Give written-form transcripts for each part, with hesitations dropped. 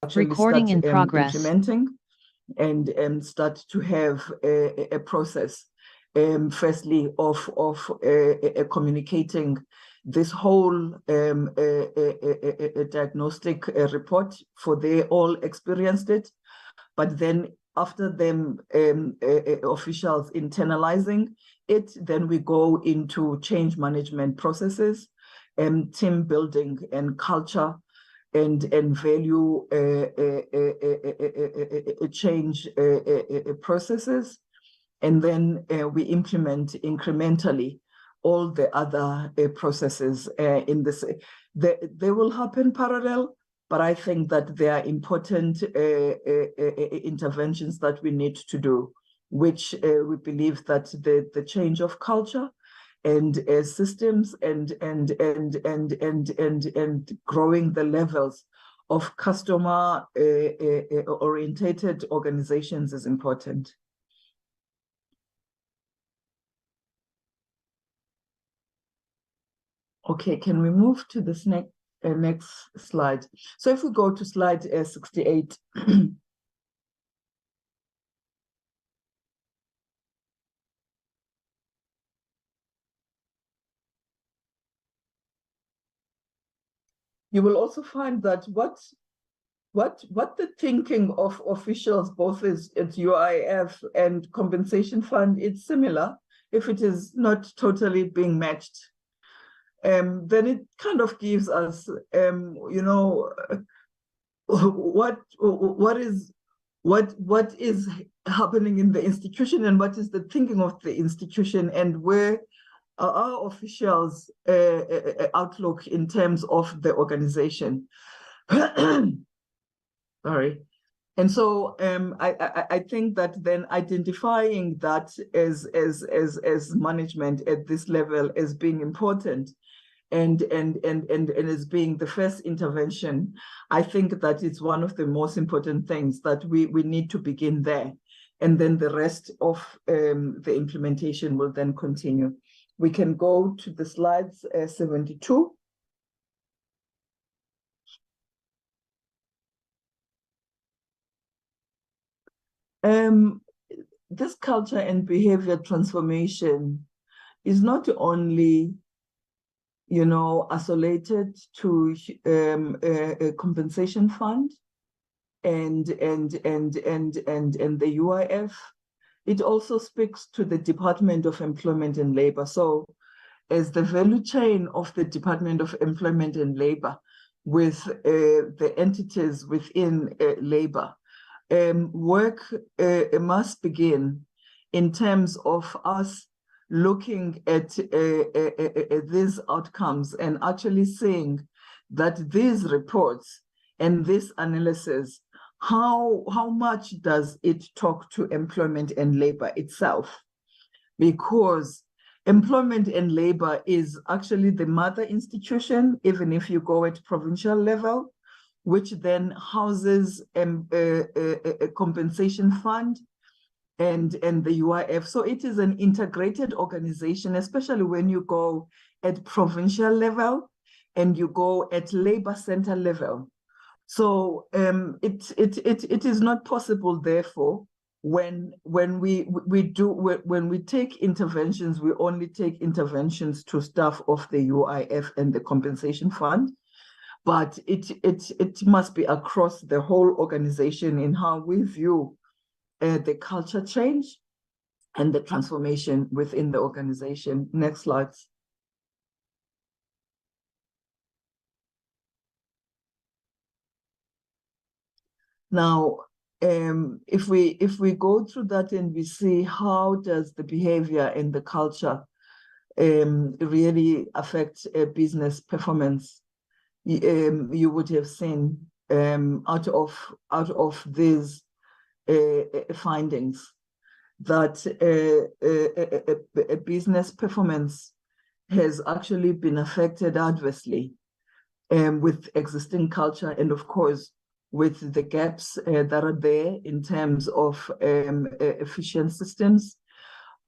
actually start implementing and start to have a process, firstly, of communicating this whole diagnostic report, for they all experienced it. But then after them officials internalizing it, then we go into change management processes, team building and culture, and value change processes. And then we implement incrementally all the other processes in this. They will happen parallel, but I think that there are important interventions that we need to do, which we believe that the change of culture and systems and growing the levels of customer orientated organizations is important. Okay, can we move to this next slide? So if we go to slide 68. You will also find that what the thinking of officials, both at UIF and compensation fund, it's similar. If it is not totally being matched, then it kind of gives us, you know, what is happening in the institution and what is the thinking of the institution, and where our officials' outlook in terms of the organization. Sorry. And so I think that then identifying that as management at this level as being important and as being the first intervention, I think that it's one of the most important things that we need to begin there. And then the rest of the implementation will then continue. We can go to the slides 72. This culture and behavior transformation is not only, you know, isolated to a compensation fund and the UIF. It also speaks to the Department of Employment and Labor. So as the value chain of the Department of Employment and Labor with the entities within labor, work must begin in terms of us looking at these outcomes and actually seeing that these reports and this analysis, how much does it talk to employment and labor itself? Because employment and labor is actually the mother institution, even if you go at provincial level, which then houses a compensation fund and the UIF. So it is an integrated organization, especially when you go at provincial level and you go at labor center level. So it is not possible, therefore, when we take interventions, we only take interventions to staff of the UIF and the compensation fund. But it must be across the whole organization in how we view the culture change and the transformation within the organization. Next slide. Now, if we go through that and we see how does the behavior and the culture really affect business performance, you would have seen out of these findings that a business performance has actually been affected adversely with existing culture, and of course with the gaps that are there in terms of efficient systems.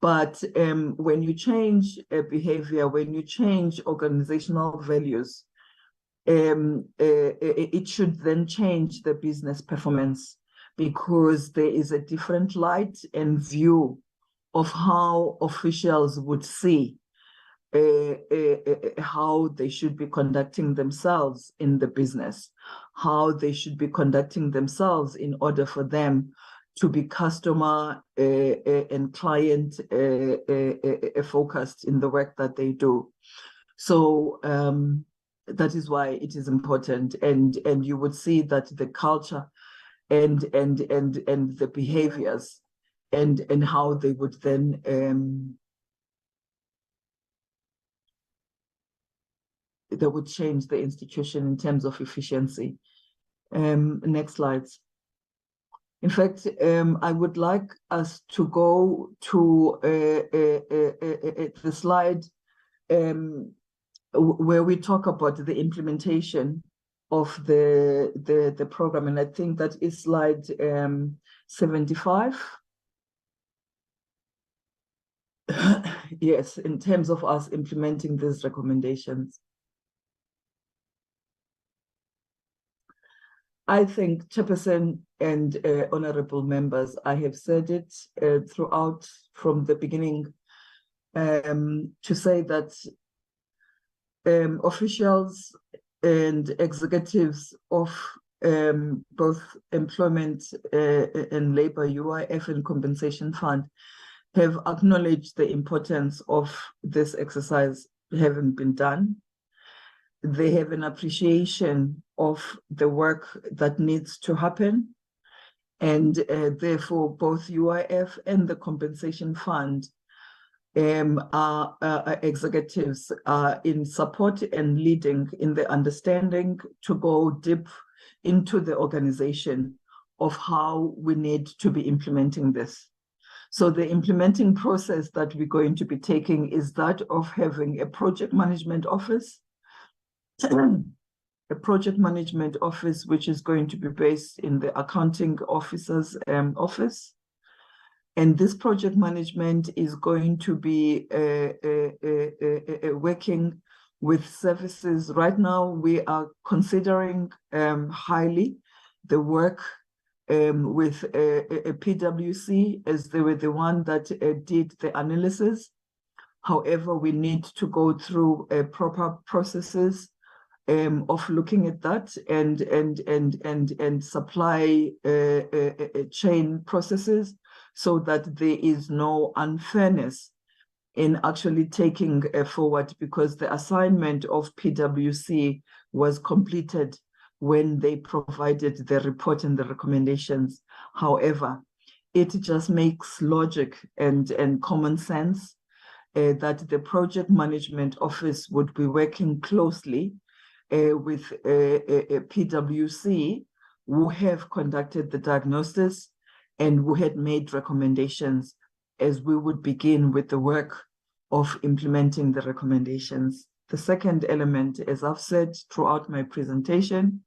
But when you change behavior, when you change organizational values, it should then change the business performance, because there is a different light and view of how officials would see how they should be conducting themselves in the business, how they should be conducting themselves in order for them to be customer and client focused in the work that they do. So that is why it is important, and you would see that the culture and the behaviors and how they would then that would change the institution in terms of efficiency. Next slides. In fact, I would like us to go to the slide where we talk about the implementation of the program, and I think that is slide 75. Yes, in terms of us implementing these recommendations. I think, Chairperson and honorable members, I have said it throughout from the beginning, to say that officials and executives of both employment and labor, UIF and compensation fund, have acknowledged the importance of this exercise having been done. They have an appreciation of the work that needs to happen. And therefore, both UIF and the compensation fund our executives are in support and leading in the understanding to go deep into the organization of how we need to be implementing this. So the implementing process that we're going to be taking is that of having a project management office, a project management office which is going to be based in the accounting officer's office. And this project management is going to be working with services. Right now, we are considering highly the work with a PwC, as they were the one that did the analysis. However, we need to go through proper processes of looking at that and supply chain processes, so that there is no unfairness in actually taking forward, because the assignment of PwC was completed when they provided the report and the recommendations. However, it just makes logic and common sense that the project management office would be working closely with PwC, who have conducted the diagnosis and who had made recommendations, as we would begin with the work of implementing the recommendations. The second element, as I've said throughout my presentation,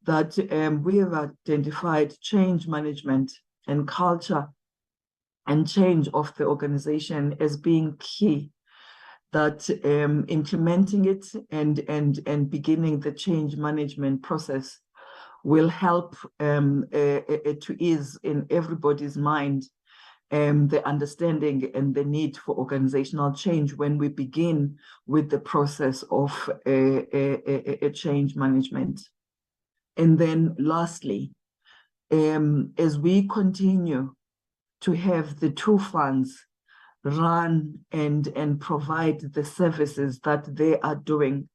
that we have identified change management and culture and change of the organization as being key, that implementing it and beginning the change management process will help to ease in everybody's mind the understanding and the need for organizational change when we begin with the process of a change management. And then lastly, as we continue to have the two funds run and provide the services that they are doing,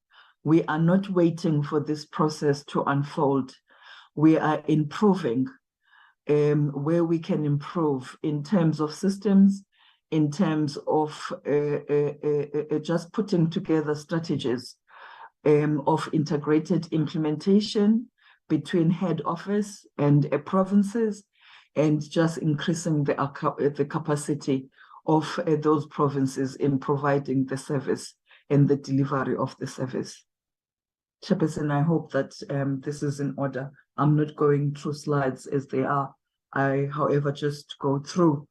we are not waiting for this process to unfold. We are improving where we can improve in terms of systems, in terms of just putting together strategies of integrated implementation between head office and provinces, and just increasing the capacity of those provinces in providing the service and the delivery of the service. Chairperson, I hope that this is in order. I'm not going through slides as they are. I, however, just go through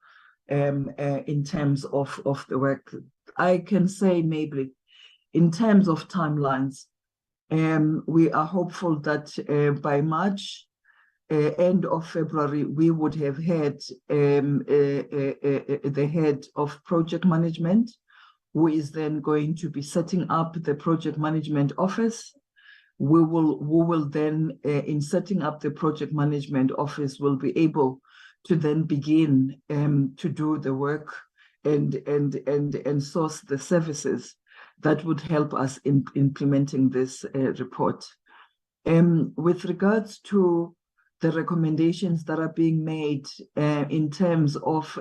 in terms of the work. I can say maybe in terms of timelines, We are hopeful that by March, end of February, we would have had the head of project management, who is then going to be setting up the project management office. We will then, in setting up the project management office, will be able to then begin to do the work and source the services that would help us in implementing this report. With regards to the recommendations that are being made in terms of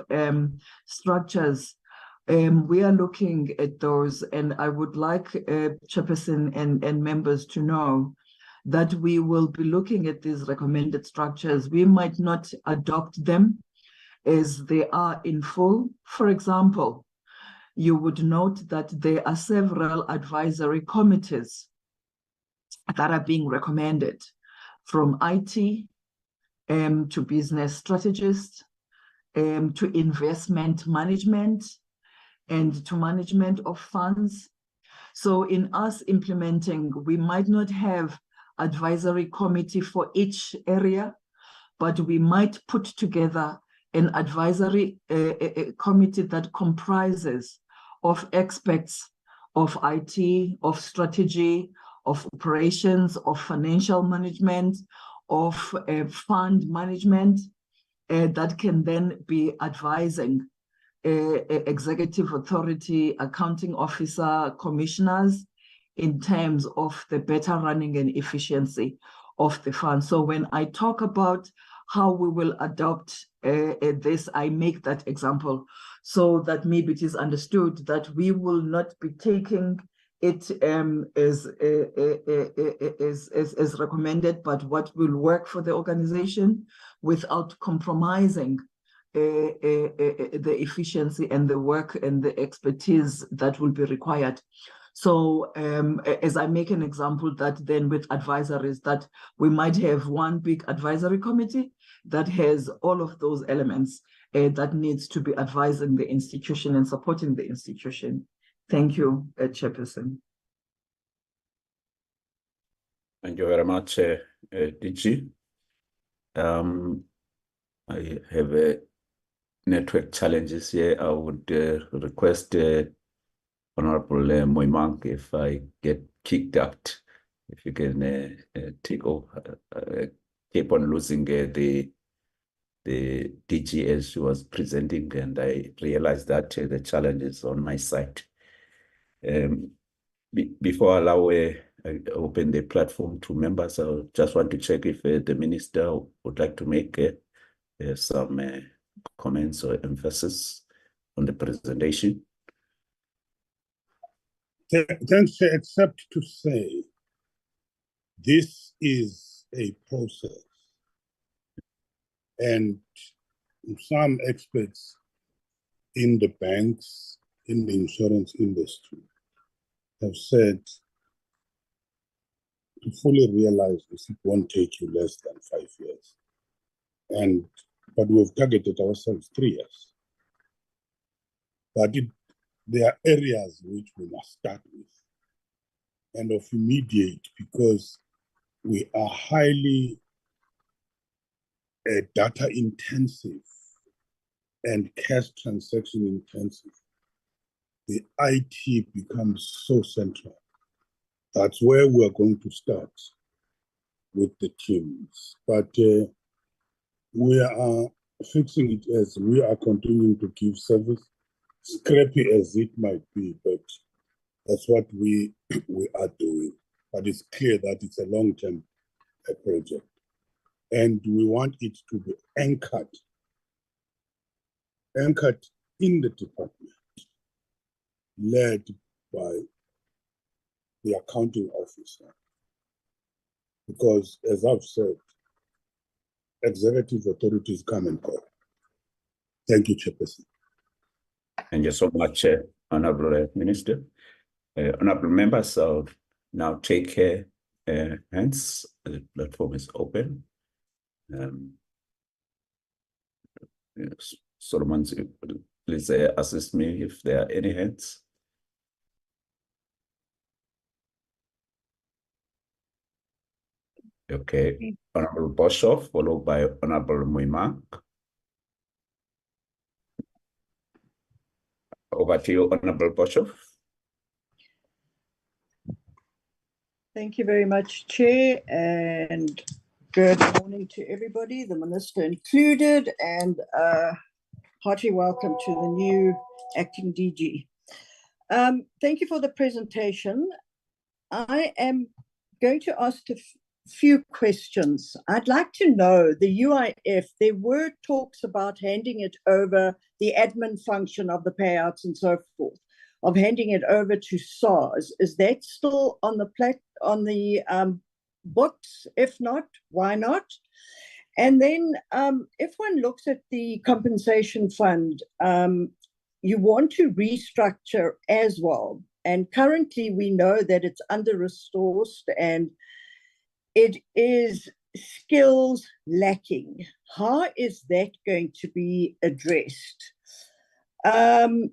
structures, we are looking at those, and I would like Chairperson and members to know that we will be looking at these recommended structures. We might not adopt them as they are in full. For example, you would note that there are several advisory committees that are being recommended, from IT to business strategists, to investment management, and to management of funds. So in us implementing, we might not have advisory committee for each area, but we might put together an advisory committee that comprises of experts of IT, of strategy, of operations, of financial management, of fund management, that can then be advising executive authority, accounting officer, commissioners in terms of the better running and efficiency of the fund. So when I talk about how we will adopt this, I make that example so that maybe it is understood that we will not be taking it as recommended, but what will work for the organization without compromising the efficiency and the work and the expertise that will be required. So as I make an example, that then with advisories, that we might have one big advisory committee that has all of those elements that needs to be advising the institution and supporting the institution. Thank you, Chairperson. Thank you very much, DG. I have network challenges here. I would request Honorable Moimang, if I get kicked out, if you can take over, keep on losing the DG as she was presenting, and I realized that the challenge is on my side. Before I allow I open the platform to members, I just want to check if the Minister would like to make some comments or emphasis on the presentation. Thanks, except to say this is a process, and some experts in the banks, in the insurance industry, have said to fully realize this, it won't take you less than 5 years. But we've targeted ourselves 3 years. But there are areas which we must start with and of immediate, because we are highly data intensive and cash transaction intensive. The IT becomes so central. That's where we're going to start with the teams. But we are fixing it as we are continuing to give service, scrappy as it might be, but that's what we are doing. But it's clear that it's a long-term project. And we want it to be anchored in the department, led by the accounting officer. Because as I've said, executive authorities come and go. Thank you, Chairperson. Thank you so much, Honorable Minister. Honorable members, I'll now take hands. The platform is open. Yes, Solomon, please assist me if there are any hands. Okay. Honorable Boshoff, followed by Honorable Muimang. Over to you, Honorable Boshoff. Thank you very much, Chair, and good morning to everybody, the Minister included, and hearty welcome to the new Acting DG. Thank you for the presentation. I am going to ask a few questions. I'd like to know, the UIF, there were talks about handing it over, the admin function of the payouts and so forth, of handing it over to SARS. Is that still on the books? If not, why not? And then if one looks at the compensation fund, you want to restructure as well. And currently we know that it's under-resourced and it is skills lacking. How is that going to be addressed? And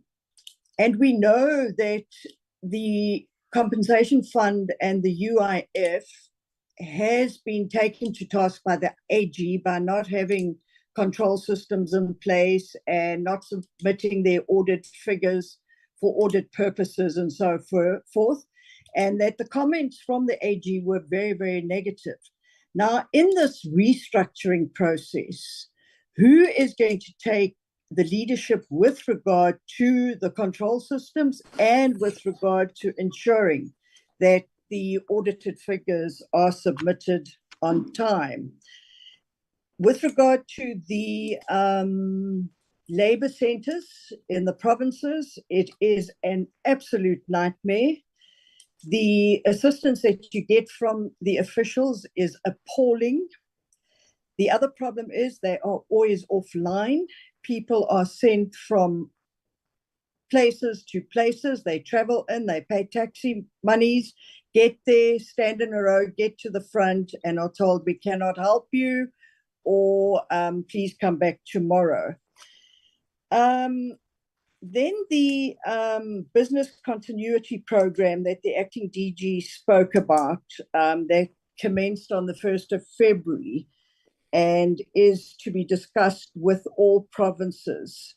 we know that the compensation fund and the UIF has been taken to task by the AG by not having control systems in place and not submitting their audit figures for audit purposes and so forth, and that the comments from the AG were very, very negative. Now, in this restructuring process, who is going to take the leadership with regard to the control systems and with regard to ensuring that the audited figures are submitted on time? With regard to the labor centers in the provinces, it is an absolute nightmare. The assistance that you get from the officials is appalling. The other problem is they are always offline. People are sent from places to places. They travel in, they pay taxi monies, get there, stand in a row, get to the front, and are told, we cannot help you, or please come back tomorrow. Then the business continuity program that the acting DG spoke about, that commenced on the 1st of February and is to be discussed with all provinces.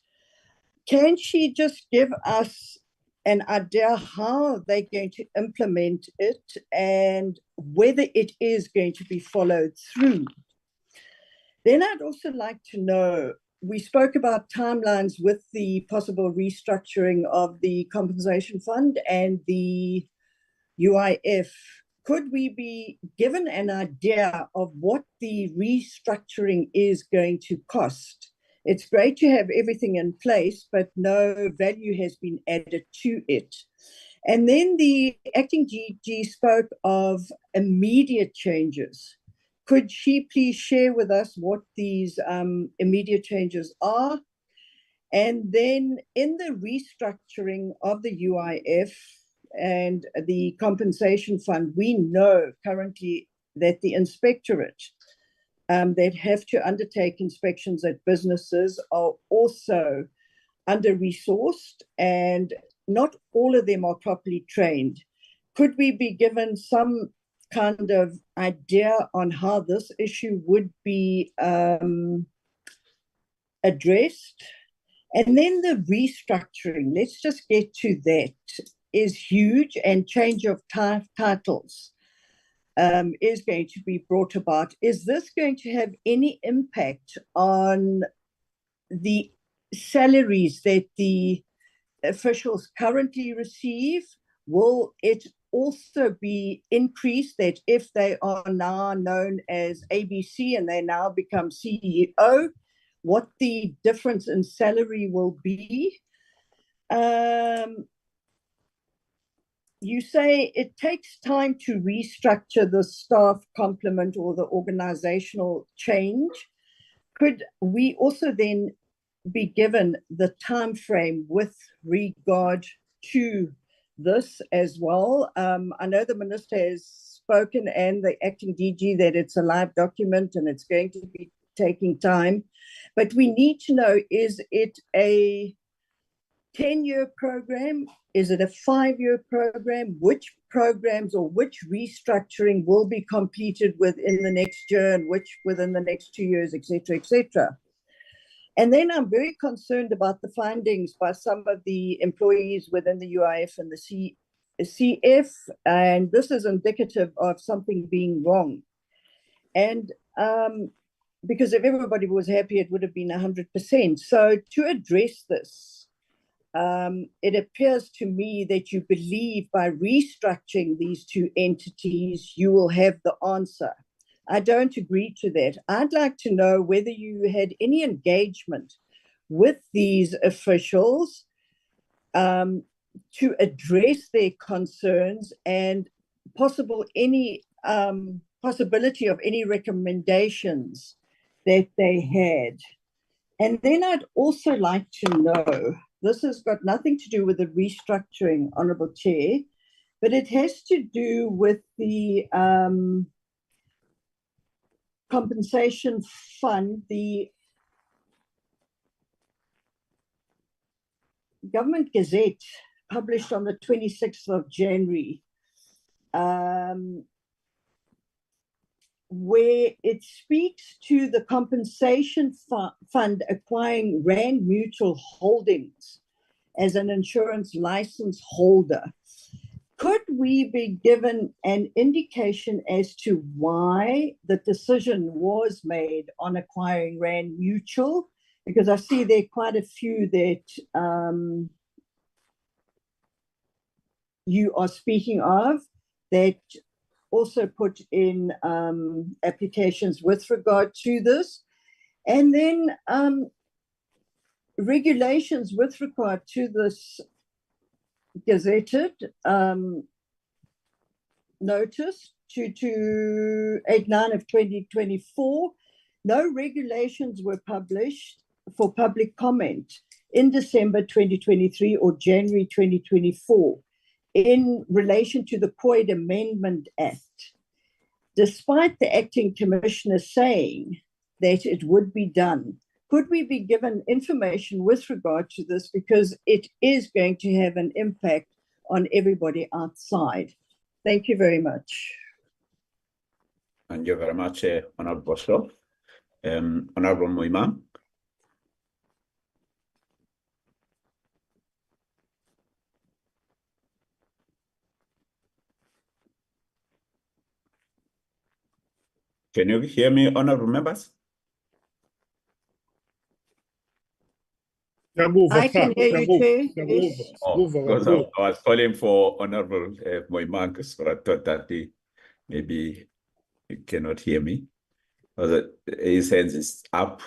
Can she just give us an idea how they're going to implement it and whether it is going to be followed through? Then I'd also like to know, we spoke about timelines with the possible restructuring of the compensation fund and the UIF. Could we be given an idea of what the restructuring is going to cost? It's great to have everything in place, but no value has been added to it. And then the acting DG spoke of immediate changes. Could she please share with us what these immediate changes are? And then in the restructuring of the UIF and the compensation fund, we know currently that the inspectorate that have to undertake inspections at businesses are also under-resourced and not all of them are properly trained. Could we be given some kind of idea on how this issue would be addressed? And then the restructuring, let's just get to that, is huge, and change of titles is going to be brought about. Is this going to have any impact on the salaries that the officials currently receive? Will it also be increased, that if they are now known as ABC and they now become CEO, what the difference in salary will be? You say it takes time to restructure the staff complement or the organizational change. Could we also then be given the time frame with regard to this as well? I know the minister has spoken and the acting DG that it's a live document and it's going to be taking time, but we need to know, is it a 10-year program? Is it a 5-year program? Which programs or which restructuring will be completed within the next year and which within the next 2 years, etc., etc. And then I'm very concerned about the findings by some of the employees within the UIF and the CF, and this is indicative of something being wrong. And because if everybody was happy, it would have been 100%. So to address this, it appears to me that you believe by restructuring these two entities, you will have the answer. I don't agree to that. I'd like to know whether you had any engagement with these officials to address their concerns and any possibility of any recommendations that they had. And then I'd also like to know, this has got nothing to do with the restructuring, Honourable Chair, but it has to do with the compensation fund, the Government Gazette published on the 26th of January, where it speaks to the compensation fund acquiring Rand Mutual Holdings as an insurance license holder. Could we be given an indication as to why the decision was made on acquiring Rand Mutual? Because I see there are quite a few that you are speaking of that also put in applications with regard to this. And then regulations with regard to this gazetted notice 2289 of 2024, no regulations were published for public comment in December 2023 or January 2024 in relation to the COID Amendment Act, despite the acting commissioner saying that it would be done. Could we be given information with regard to this, because it is going to have an impact on everybody outside? Thank you very much. Thank you very much, Honourable Bosco. Honourable Moimang. Can you hear me, honourable members? I can hear you, Chair. Yes. Oh, because I was calling for Honourable Moimang, so I thought that maybe he cannot hear me. His hands is up,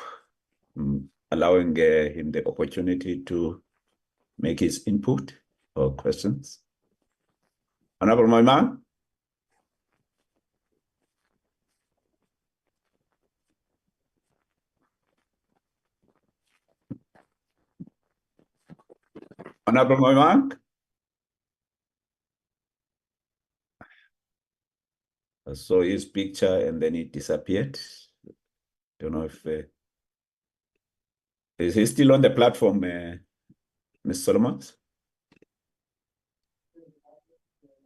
allowing him the opportunity to make his input or questions. Honourable Moimang? Honourable Moimang? I saw his picture and then it disappeared. Don't know if is he still on the platform, Ms. Solomons?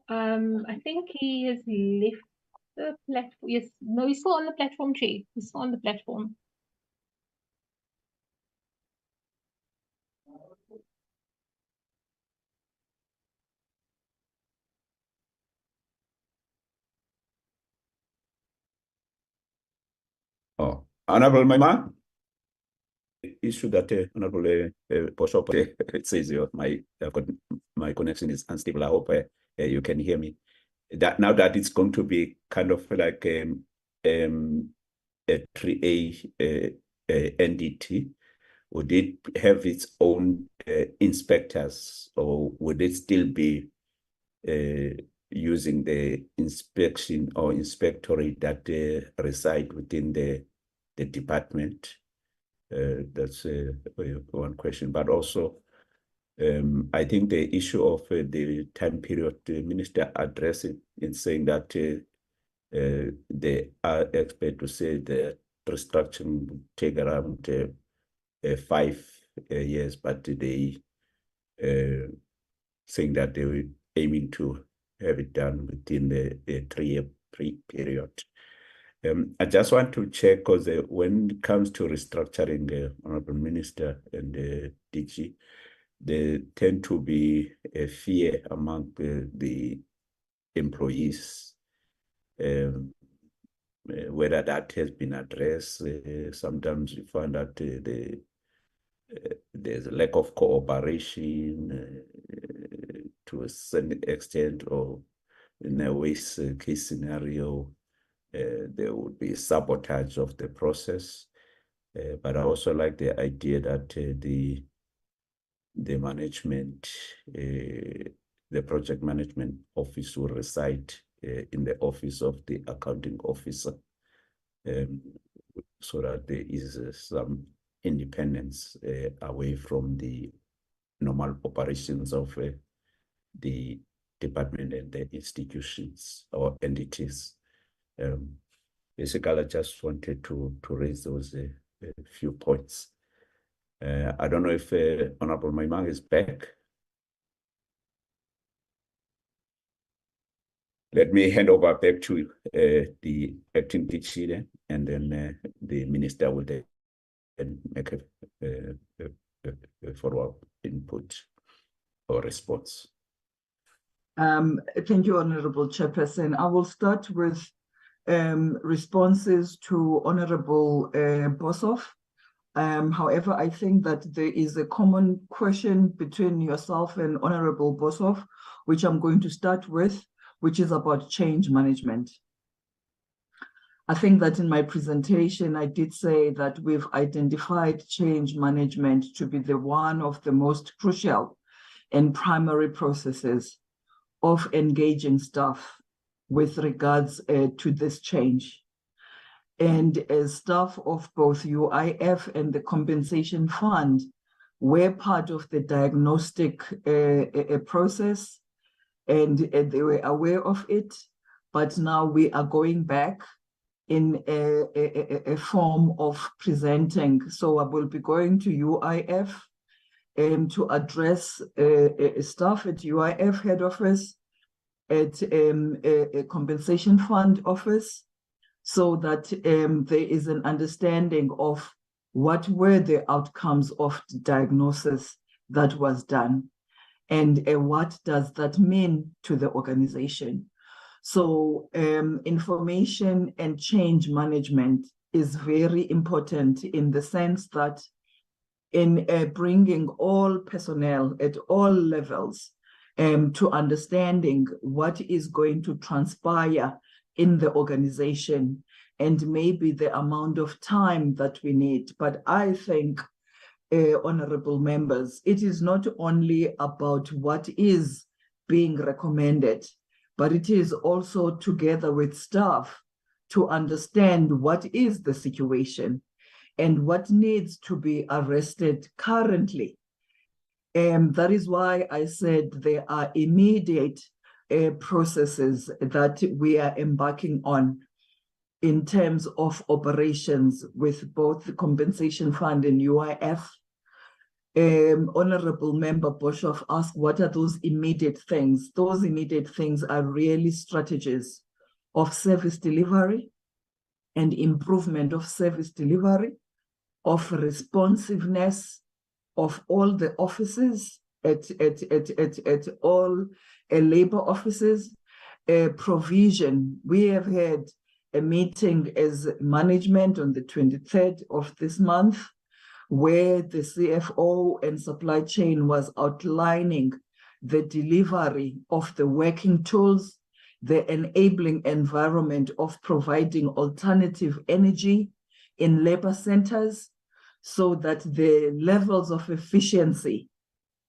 I think he has left the platform. Yes, no, he's still on the platform, Chair. He's still on the platform. Oh, Honourable Moimang? Issue that Honourable Bishop, it says my connection is unstable. I hope you can hear me. That now that it's going to be kind of like a 3A entity, would it have its own inspectors, or would it still be using the inspection or inspectorate that reside within the department? That's one question. But also, I think the issue of the time period, the minister addressed it in saying that they are expected to say the restructuring would take around 5 years, but they saying that they were aiming to have it done within the 3-year period. I just want to check, because when it comes to restructuring, Honorable Minister and DG, there tend to be a fear among the employees, whether that has been addressed. Sometimes we find that there's a lack of cooperation to a certain extent, or in a worst case scenario, there would be sabotage of the process. But I also like the idea that the management, the project management office will reside in the office of the accounting officer, so that there is some independence away from the normal operations of the department and the institutions or entities. Basically, I just wanted to raise those few points. I don't know if Honorable Moimang is back. Let me hand over back to the acting DG, and then the minister will then make a follow-up input or response. Thank you, Honorable Chairperson. I will start with responses to Honorable Boshoff. However, I think that there is a common question between yourself and Honorable Boshoff, which I'm going to start with, which is about change management. I think that in my presentation, I did say that we've identified change management to be one of the most crucial and primary processes of engaging staff with regards to this change. And as staff of both UIF and the Compensation Fund, we're part of the diagnostic process, and they were aware of it, but now we are going back in a form of presenting. So I will be going to UIF to address staff at UIF head office, at a Compensation Fund office, so that there is an understanding of what were the outcomes of the diagnosis that was done, and what does that mean to the organization. So information and change management is very important in the sense that in bringing all personnel at all levels to understanding what is going to transpire in the organization, and maybe the amount of time that we need. But I think, honorable members, it is not only about what is being recommended, but it is also together with staff to understand what is the situation and what needs to be arrested currently. That is why I said there are immediate processes that we are embarking on in terms of operations with both the Compensation Fund and UIF. Honorable Member Boshoff asked, what are those immediate things? Those immediate things are really strategies of service delivery and improvement of service delivery, of responsiveness of all the offices at all labor offices, provision. We have had a meeting as management on the 23rd of this month, where the CFO and supply chain was outlining the delivery of the working tools, the enabling environment of providing alternative energy in labor centers, so that the levels of efficiency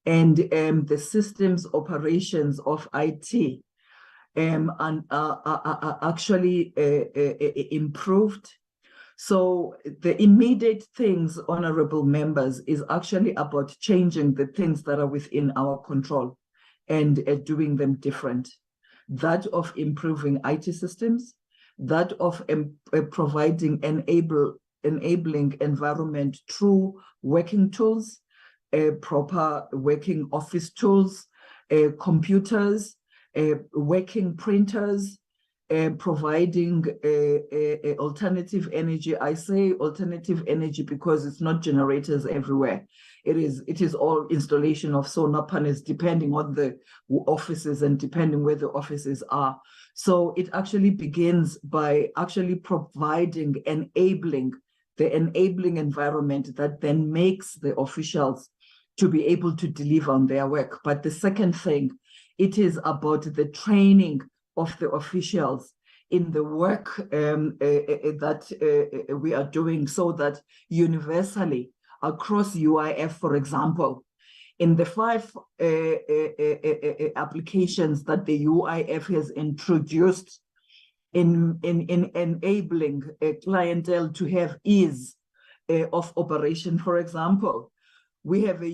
and the systems operations of IT are actually improved. So the immediate things, honorable members, is actually about changing the things that are within our control and doing them different. That of improving IT systems, that of providing enabling environment through working tools, proper working office tools, computers, working printers, providing alternative energy. I say alternative energy because it's not generators everywhere. It is all installation of solar panels depending on the offices and depending where the offices are. So it actually begins by actually providing, the enabling environment that then makes the officials to be able to deliver on their work. But the second thing, it is about the training of the officials in the work that we are doing, so that universally across UIF, for example, in the 5 applications that the UIF has introduced in enabling a clientele to have ease of operation, for example, we have a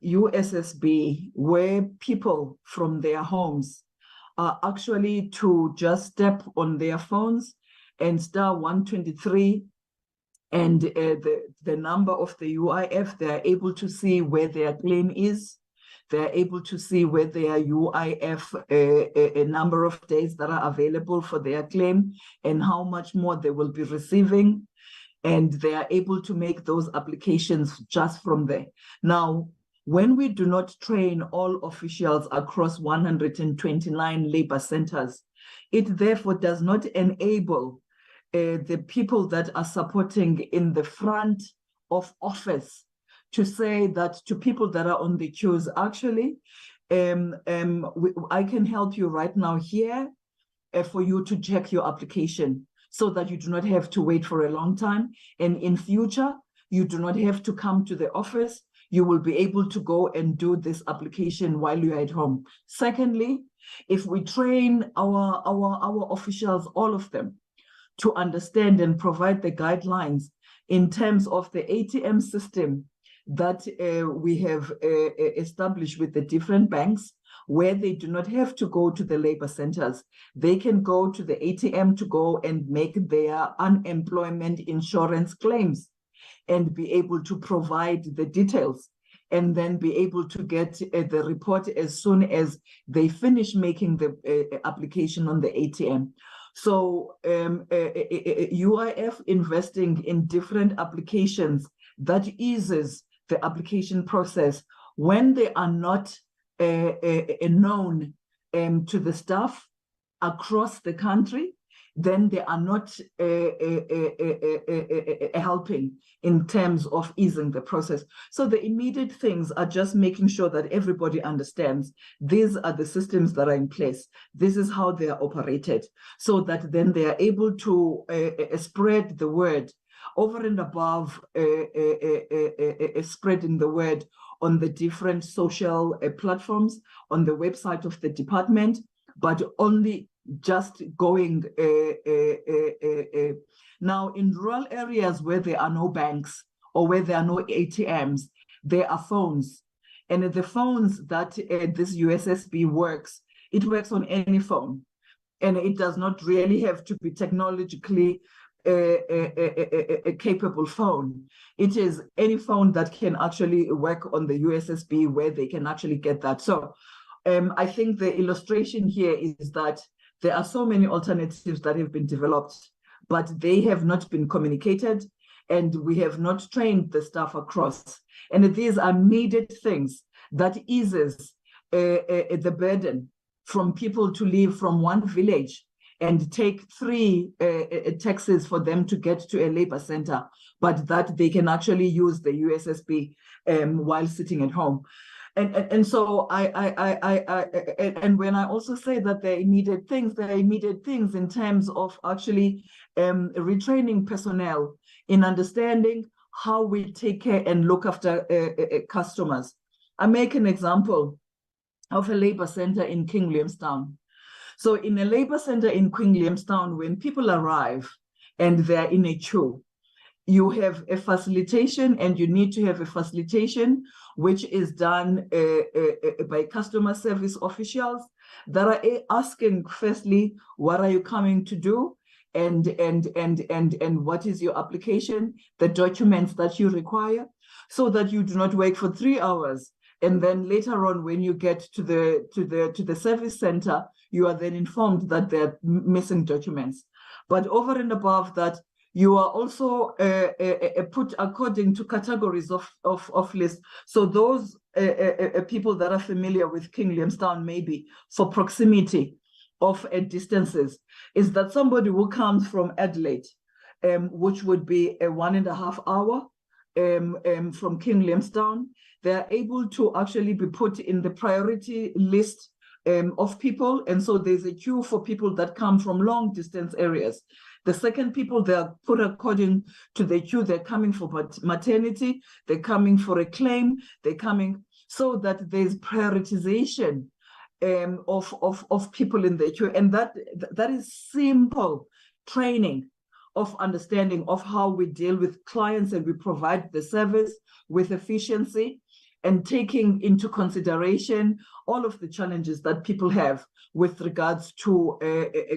USSB where people from their homes are actually to just step on their phones and star 123 and the number of the UIF, they are able to see where their claim is. They are able to see where their UIF, a number of days that are available for their claim and how much more they will be receiving. And they are able to make those applications just from there. Now, when we do not train all officials across 129 labor centers, it therefore does not enable the people that are supporting in the front of office to say that to people that are on the queues, actually, I can help you right now here for you to check your application so that you do not have to wait for a long time. And in future, you do not have to come to the office. You will be able to go and do this application while you're at home. Secondly, if we train our officials, all of them, to understand and provide the guidelines in terms of the ATM system that we have established with the different banks, where they do not have to go to the labor centers. They can go to the ATM to go and make their unemployment insurance claims and be able to provide the details and then be able to get the report as soon as they finish making the application on the ATM. So UIF investing in different applications that eases the application process when they are not known to the staff across the country, then they are not helping in terms of easing the process. So the immediate things are just making sure that everybody understands these are the systems that are in place. This is how they are operated, so that then they are able to spread the word over and above spreading the word on the different social platforms, on the website of the department, but only just going now in rural areas where there are no banks or where there are no ATMs, there are phones. And the phones that this USSB works, it works on any phone. And it does not really have to be technologically a capable phone. It is any phone that can actually work on the USSB where they can actually get that. So I think the illustration here is that there are so many alternatives that have been developed, but they have not been communicated, and we have not trained the staff across. And these are needed things that eases the burden from people to leave from one village and take 3 taxis for them to get to a labor center, but that they can actually use the USSB while sitting at home. And so and when I also say that there are immediate things in terms of actually retraining personnel in understanding how we take care and look after customers. I make an example of a labor center in King Williamstown. So in a labor center in King Williamstown, when people arrive and they're in a queue, you have a facilitation, and you need to have a facilitation which is done by customer service officials that are asking, firstly, what are you coming to do? And what is your application, the documents that you require, so that you do not wait for 3 hours And then later on, when you get to the service center, you are then informed that they're missing documents. But over and above that, you are also put according to categories of list. So those people that are familiar with King Williamstown, maybe for proximity of distances, is that somebody who comes from Adelaide, which would be a 1.5 hour from King Williamstown, they are able to actually be put in the priority list of people. And so there's a queue for people that come from long distance areas. The second people, they are put according to the queue. They're coming for maternity, they're coming for a claim, they're coming, so that there's prioritization of people in the queue. And that is simple training of understanding of how we deal with clients and we provide the service with efficiency, and taking into consideration all of the challenges that people have with regards to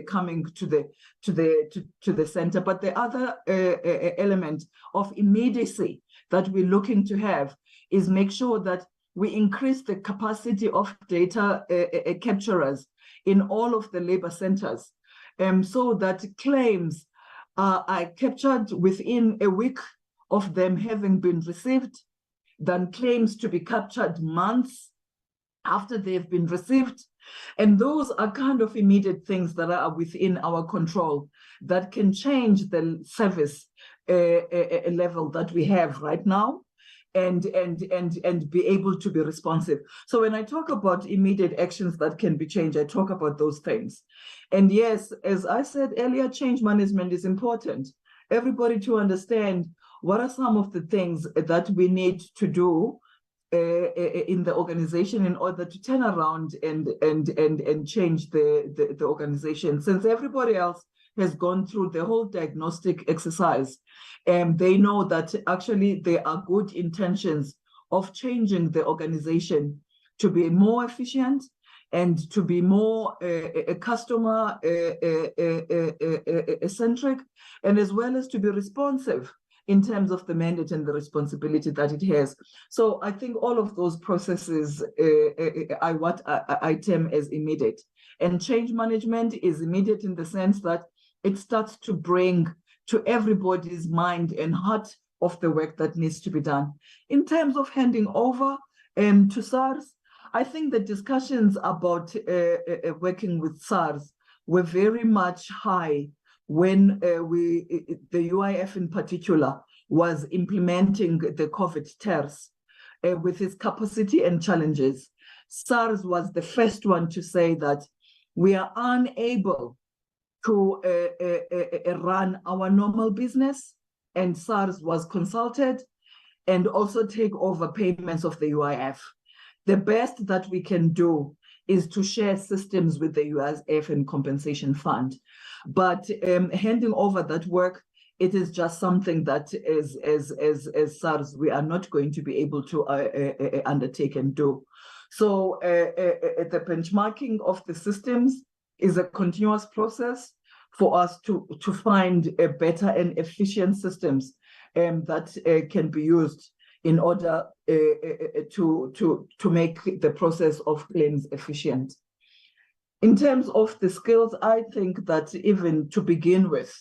coming to the center. But the other element of immediacy that we're looking to have is make sure that we increase the capacity of data capturers in all of the labor centers, so that claims are captured within a week of them having been received, than claims to be captured months after they've been received. And those are kind of immediate things that are within our control that can change the service level that we have right now, and be able to be responsive. So when I talk about immediate actions that can be changed, I talk about those things. And yes, as I said earlier, change management is important. Everybody to understand what are some of the things that we need to do in the organization in order to turn around and change the organization. Since everybody else has gone through the whole diagnostic exercise, and they know that actually there are good intentions of changing the organization to be more efficient and to be more customer centric, and as well as to be responsive in terms of the mandate and the responsibility that it has. So I think all of those processes are what I term as immediate. And change management is immediate in the sense that it starts to bring to everybody's mind and heart of the work that needs to be done. In terms of handing over to SARS, I think the discussions about working with SARS were very much high when the UIF in particular was implementing the COVID TERS with its capacity and challenges. SARS was the first one to say that we are unable to run our normal business, and SARS was consulted and also take over payments of the UIF. The best that we can do is to share systems with the UIF and compensation fund. But handing over that work, it is just something that as SARS, we are not going to be able to undertake and do. So the benchmarking of the systems is a continuous process for us to find a better and efficient systems that can be used in order to make the process of claims efficient. In terms of the skills, I think that even to begin with,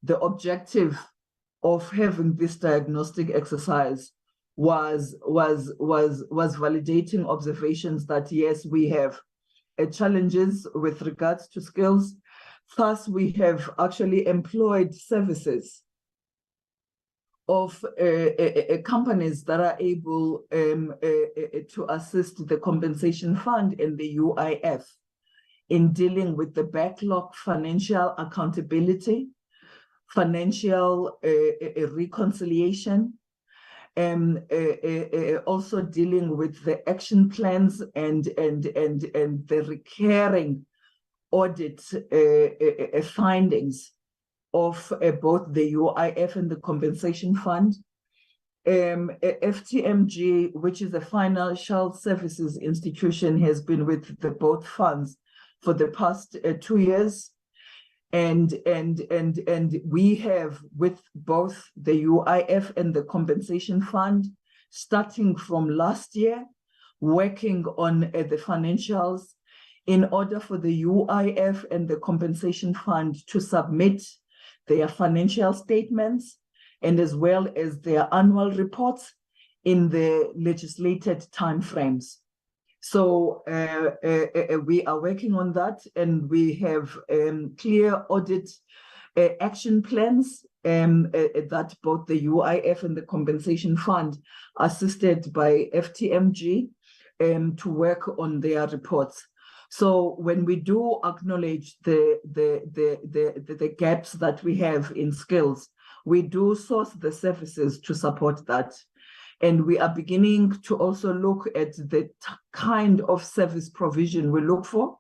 the objective of having this diagnostic exercise was validating observations that yes, we have challenges with regards to skills. Thus, we have actually employed services of companies that are able to assist the compensation fund and the UIF in dealing with the backlog financial accountability, financial reconciliation, also dealing with the action plans and the recurring audit findings of both the UIF and the compensation fund. FTMG, which is a financial services institution, has been with the both funds for the past 2 years. And we have with both the UIF and the compensation fund, starting from last year, working on the financials in order for the UIF and the Compensation Fund to submit their financial statements and as well as their annual reports in the legislated timeframes. So we are working on that, and we have clear audit action plans that both the UIF and the Compensation Fund, assisted by FTMG, to work on their reports. So when we do acknowledge the gaps that we have in skills, we do source the services to support that. And we are beginning to also look at the kind of service provision we look for,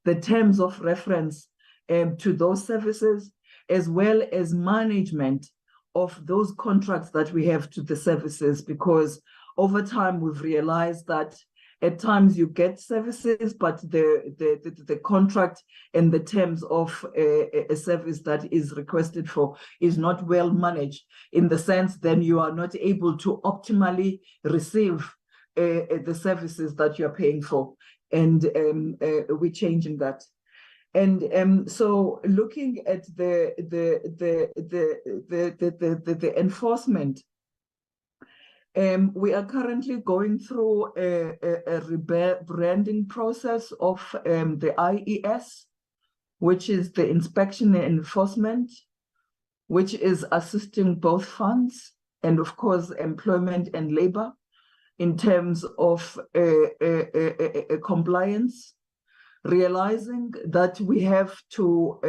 the terms of reference to those services, as well as management of those contracts that we have to the services, because over time we've realized that at times you get services, but the contract and the terms of a service that is requested for is not well managed, in the sense then you are not able to optimally receive the services that you're paying for. And we're changing that. And so looking at the enforcement, we are currently going through a rebranding process of the IES, which is the inspection and enforcement, which is assisting both funds and of course employment and labor in terms of compliance, realizing that we have to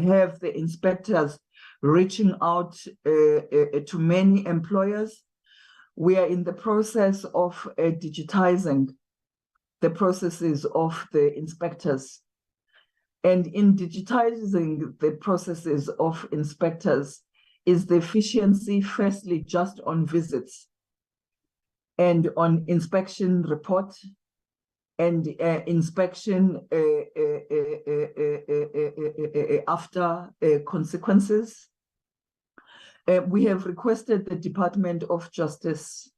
have the inspectors reaching out to many employers. We are in the process of digitizing the processes of the inspectors. And in digitizing the processes of inspectors is the efficiency, firstly, just on visits and on inspection report and inspection after consequences. We have requested the Department of Justice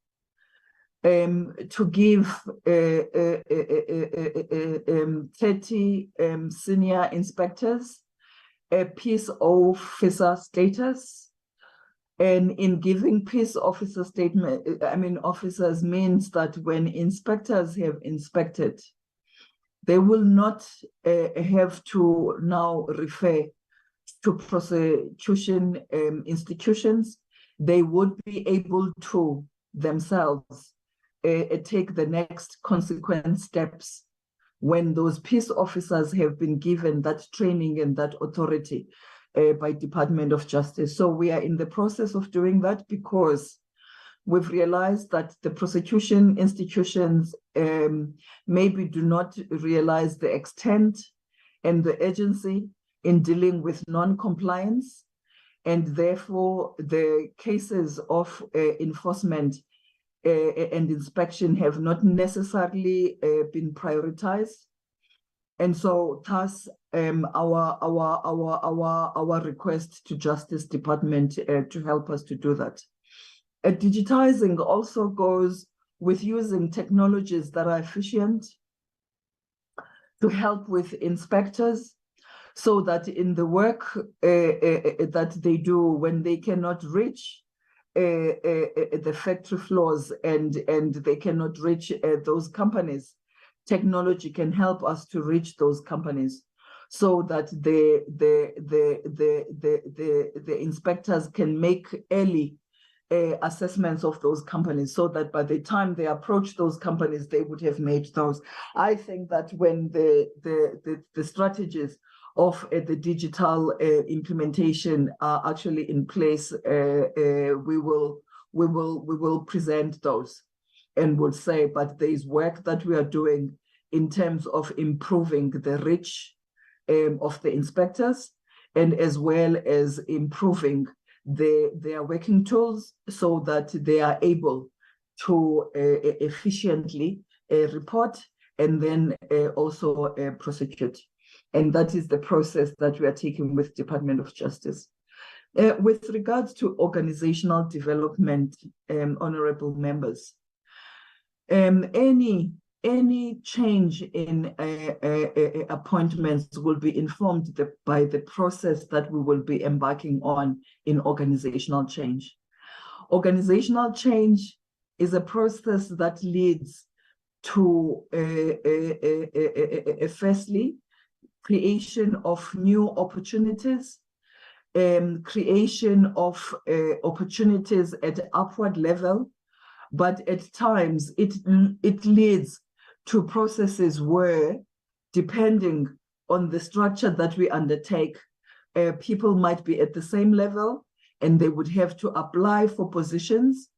to give 30 senior inspectors a peace officer status. And in giving peace officer officers means that when inspectors have inspected, they will not have to now refer to prosecution institutions. They would be able to themselves take the next consequent steps when those peace officers have been given that training and that authority by Department of Justice. So we are in the process of doing that because we've realized that the prosecution institutions maybe do not realize the extent and the urgency in dealing with non-compliance, and therefore the cases of enforcement and inspection have not necessarily been prioritized. And so thus our request to Justice Department to help us to do that. Digitizing also goes with using technologies that are efficient to help with inspectors, so that in the work that they do when they cannot reach the factory floors and they cannot reach those companies, technology can help us to reach those companies, so that the inspectors can make early assessments of those companies, so that by the time they approach those companies, they would have made those. I think that when the strategies of the digital implementation are actually in place, we will present those and will say, but there is work that we are doing in terms of improving the reach of the inspectors, and as well as improving their working tools, so that they are able to efficiently report and then also prosecute. And that is the process that we are taking with Department of Justice. With regards to organizational development, honorable members, Any change in appointments will be informed by the process that we will be embarking on in organizational change. Organizational change is a process that leads to firstly, creation of new opportunities, creation of opportunities at upward level, but at times it leads to processes where, depending on the structure that we undertake, people might be at the same level and they would have to apply for positions,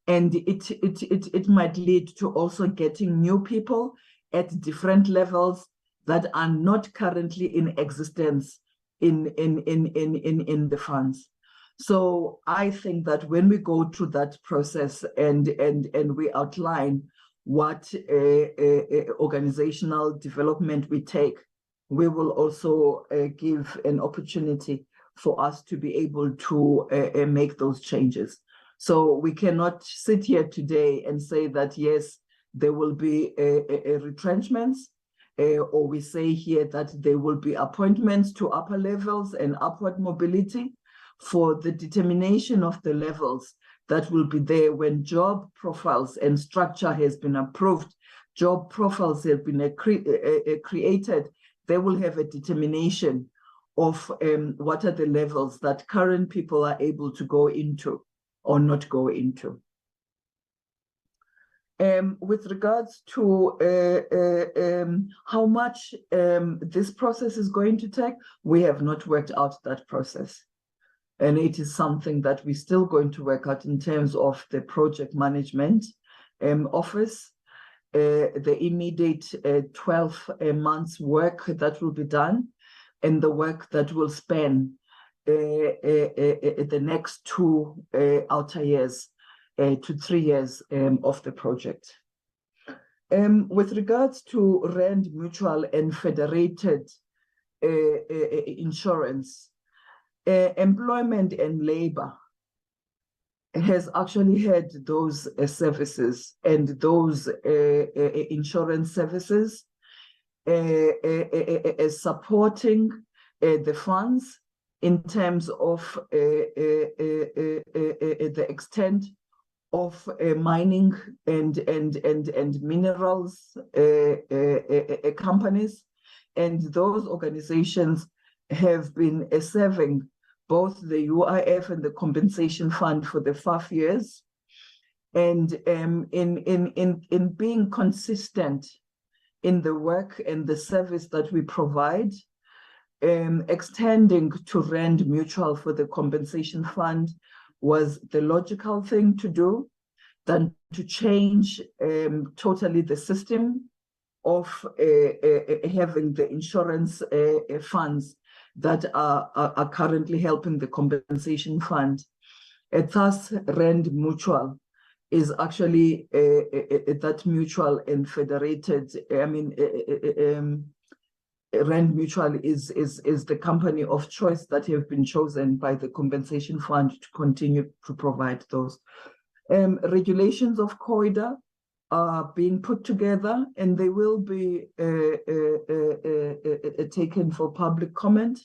and it might lead to also getting new people at different levels that are not currently in existence in the funds. So I think that when we go through that process and we outline what organizational development we take, we will also give an opportunity for us to be able to make those changes. So we cannot sit here today and say that, yes, there will be retrenchments, or we say here that there will be appointments to upper levels and upward mobility. For the determination of the levels that will be there when job profiles and structure has been approved, job profiles have been created, they will have a determination of what are the levels that current people are able to go into or not go into. With regards to how much this process is going to take, we have not worked out that process. And it is something that we're still going to work out in terms of the project management office, the immediate 12 months work that will be done, and the work that will span the next 2 outer years to 3 years of the project. With regards to Rand Mutual and Federated Insurance, employment and labor has actually had those services and those insurance services as supporting the funds in terms of the extent of mining and minerals companies, and those organizations have been serving both the UIF and the compensation fund for the 5 years, and in being consistent in the work and the service that we provide, extending to Rand Mutual for the compensation fund was the logical thing to do, than to change totally the system of having the insurance funds that are currently helping the compensation fund. Thus, Rand Mutual is actually that mutual and federated. I mean, Rand Mutual is the company of choice that have been chosen by the compensation fund to continue to provide those. Regulations of COIDA are being put together, and they will be taken for public comment,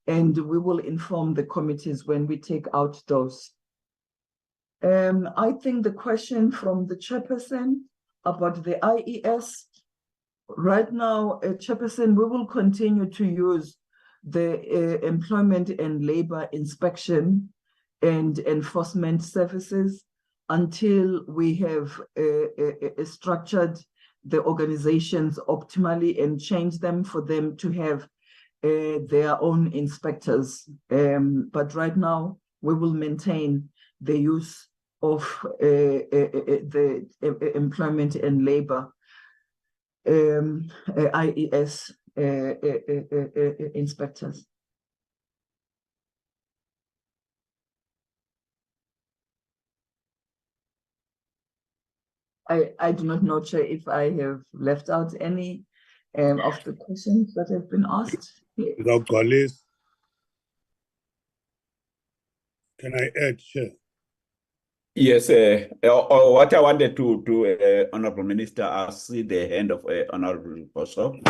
and we will inform the committees when we take out those. I think the question from the chairperson about the IES, right now, chairperson, we will continue to use the employment and labor inspection and enforcement services until we have structured the organizations optimally and change them for them to have their own inspectors. But right now, we will maintain the use of the employment and labor IES inspectors. I do not know, Chair, if I have left out any of the questions that have been asked. Without Gaulis, can I add, Chair? Yes, what I wanted to do, Honorable Minister, I see the hand of Honorable Bosho.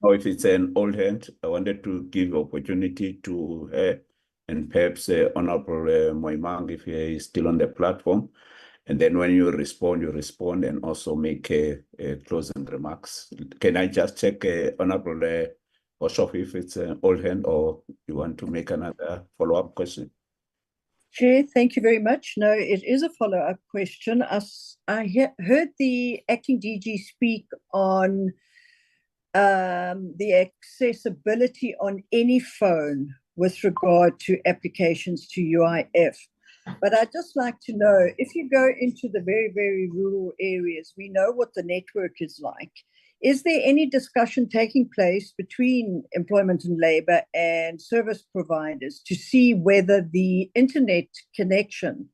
Or if it's an old hand, I wanted to give opportunity to her and perhaps Honorable Moimang, if he is still on the platform. And then when you respond and also make closing remarks. Can I just check Honorable Bosho if it's an old hand or you want to make another follow-up question? Chair, thank you very much. No, it is a follow-up question. I heard the acting DG speak on the accessibility on any phone with regard to applications to UIF. But I'd just like to know, if you go into the very, very rural areas, we know what the network is like. Is there any discussion taking place between employment and labor and service providers to see whether the internet connection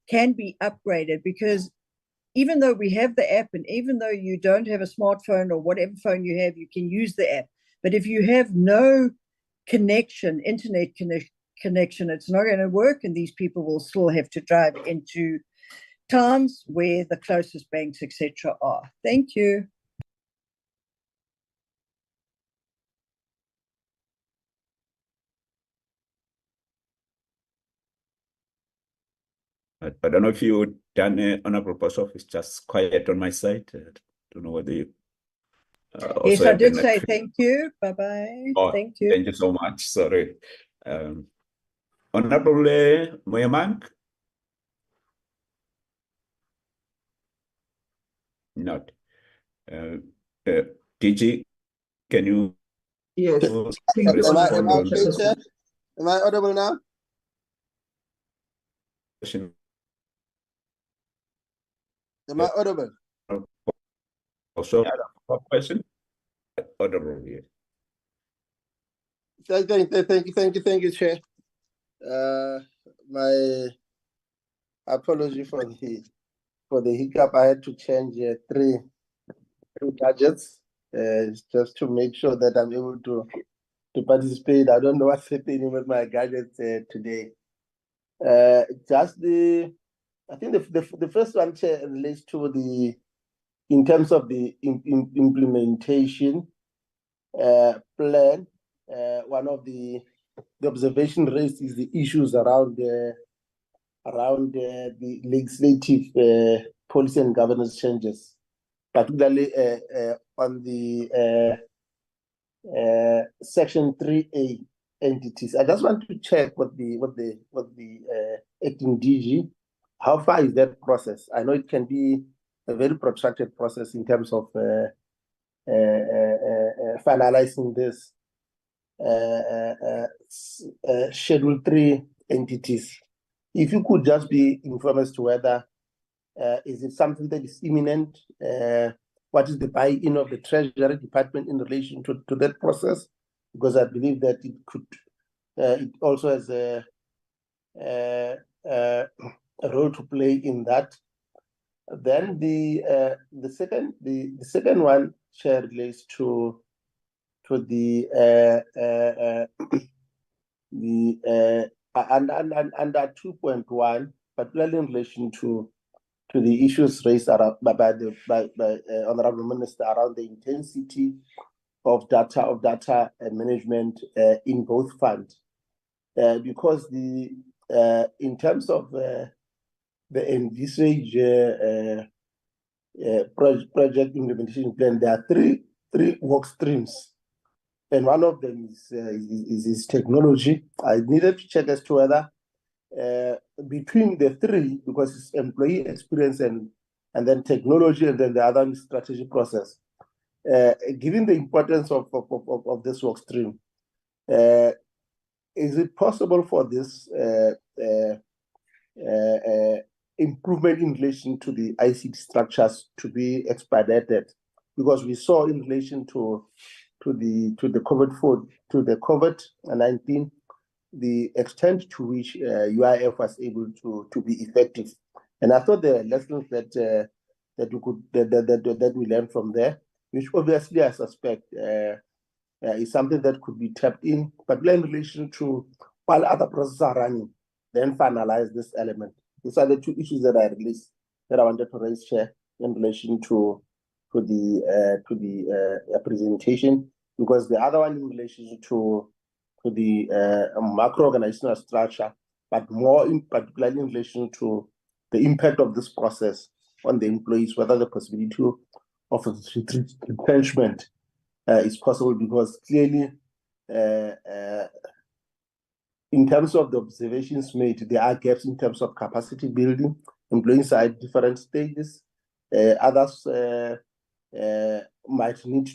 can be upgraded? Because even though we have the app, and even though you don't have a smartphone or whatever phone you have, you can use the app. But if you have no connection, internet connection, it's not going to work, and these people will still have to drive into towns where the closest banks, etc., are. Thank you. I don't know if you done Honorable Boshoff, it's just quiet on my side. I don't know whether you Yes, I did say thank you. Bye-bye. Oh, thank you. Thank you so much. Sorry. Honorable Moyamang? Not. DG, can you Yes. respond Am I on okay, Chair? Am I audible now? question? Am I audible? Also, question? Audible, yeah. Thank you, Chair. My apology for the hiccup. I had to change three gadgets just to make sure that I'm able to participate. I don't know what's happening with my gadgets today. I think the first one, Chair, relates to in terms of the implementation plan. One of the observation raised is the issues around the legislative policy and governance changes, particularly on the Section 3A entities. I just want to check what the acting DG, how far is that process? I know it can be a very protracted process in terms of finalizing this Schedule 3 entities. If you could just be informed as to whether is it something that is imminent? What is the buy-in of the Treasury Department in relation to that process? Because I believe that it could, it also has a role to play in that. Then the second one, Chair, relates to the under 2.1, particularly in relation to the issues raised by Honorable Minister around the intensity of data management in both funds, because in terms of the envisaged project implementation plan, there are three work streams, and one of them is technology. I needed to check as to whether between the three, because it's employee experience and then technology, and then the other strategy process. Given the importance of this work stream, is it possible for this improvement in relation to the ICT structures to be expedited? Because we saw in relation to the COVID-19, the extent to which UIF was able to be effective, and I thought the lessons that we learned from there, which obviously I suspect is something that could be tapped in, particularly in relation to while other processes are running, then finalize this element. These are the two issues that I wanted to raise, Chair, in relation to the presentation, because the other one in relation to the macro organizational structure, but more in particularly in relation to the impact of this process on the employees, whether the possibility of retrenchment is possible, because clearly in terms of the observations made, there are gaps in terms of capacity building. Employees are at different stages. Others might need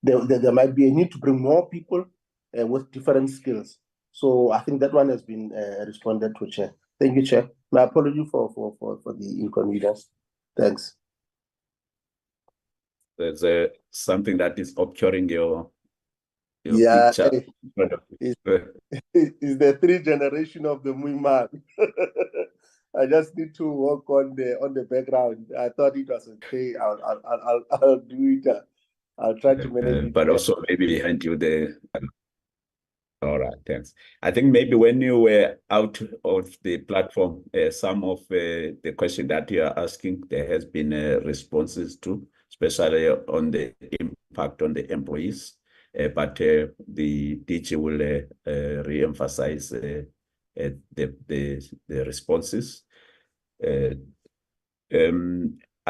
there might be a need to bring more people with different skills. So I think that one has been responded to, Chair. Thank you, Chair. My apology for the inconvenience. Thanks. There's something that is obscuring your picture. It's the 3 generation of the Muiman. I just need to work on the background. I thought it was okay. I'll do it. I'll try to manage it. But also maybe behind you the. All right, thanks. I think maybe when you were out of the platform, some of the question that you are asking, there has been responses to, especially on the impact on the employees. But the DG will re-emphasize the responses. Are